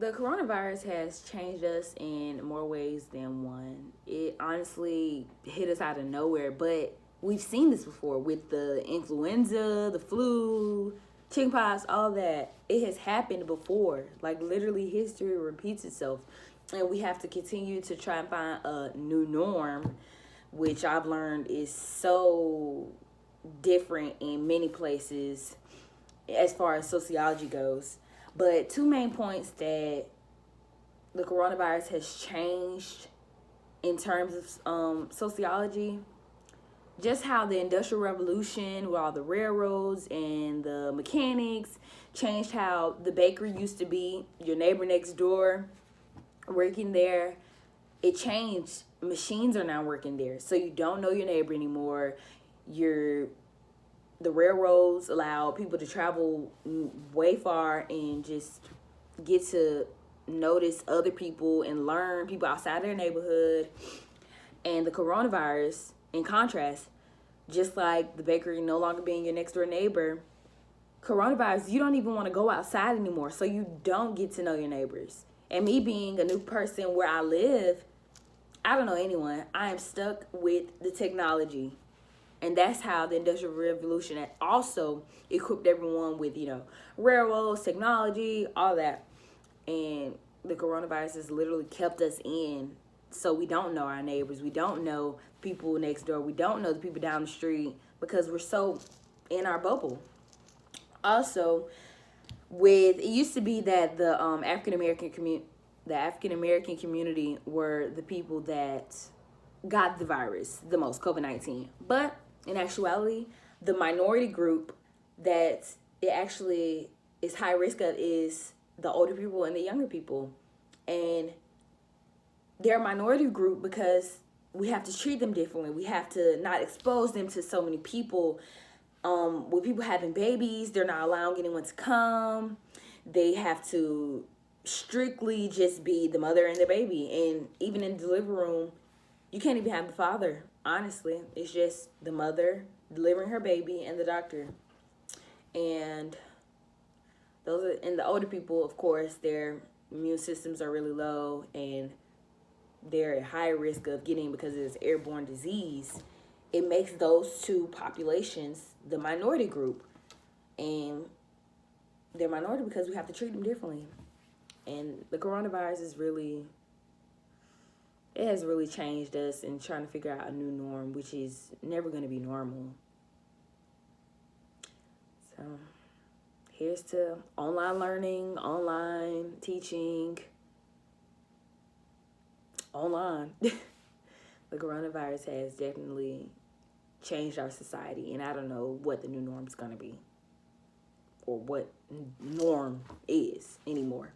The coronavirus has changed us in more ways than one. It honestly hit us out of nowhere, but we've seen this before with the influenza, the flu, chickenpox, all that. It has happened before. Like, literally, history repeats itself. And we have to continue to try and find a new norm, which I've learned is so different in many places as far as sociology goes. But two main points that the coronavirus has changed in terms of sociology, just how the Industrial Revolution with all the railroads and the mechanics changed how the bakery used to be, your neighbor next door working there. It changed. Machines are now working there. So you don't know your neighbor anymore. The railroads allow people to travel way far and just get to notice other people and learn people outside their neighborhood. And the coronavirus, in contrast, just like the bakery no longer being your next door neighbor, coronavirus, you don't even want to go outside anymore, so you don't get to know your neighbors. And me being a new person where I live, I don't know anyone. I am stuck with the technology. And that's how the Industrial Revolution also equipped everyone with, railroads, technology, all that. And the coronavirus has literally kept us in. So we don't know our neighbors. We don't know people next door. We don't know the people down the street because we're so in our bubble. Also, it used to be that the African American community were the people that got the virus the most, COVID-19. But in actuality, the minority group that it actually is high risk of is the older people and the younger people. And they're a minority group because we have to treat them differently. We have to not expose them to so many people. With people having babies, they're not allowing anyone to come. They have to strictly just be the mother and the baby. And even in the delivery room, you can't even have the father, honestly. It's just the mother delivering her baby and the doctor. And the older people, of course, their immune systems are really low and they're at high risk of getting, because it's airborne disease. It makes those two populations the minority group. And they're minority because we have to treat them differently. And the coronavirus it has really changed us in trying to figure out a new norm, which is never going to be normal. So here's to online learning, online teaching, online. The coronavirus has definitely changed our society, and I don't know what the new norm is going to be or what norm is anymore.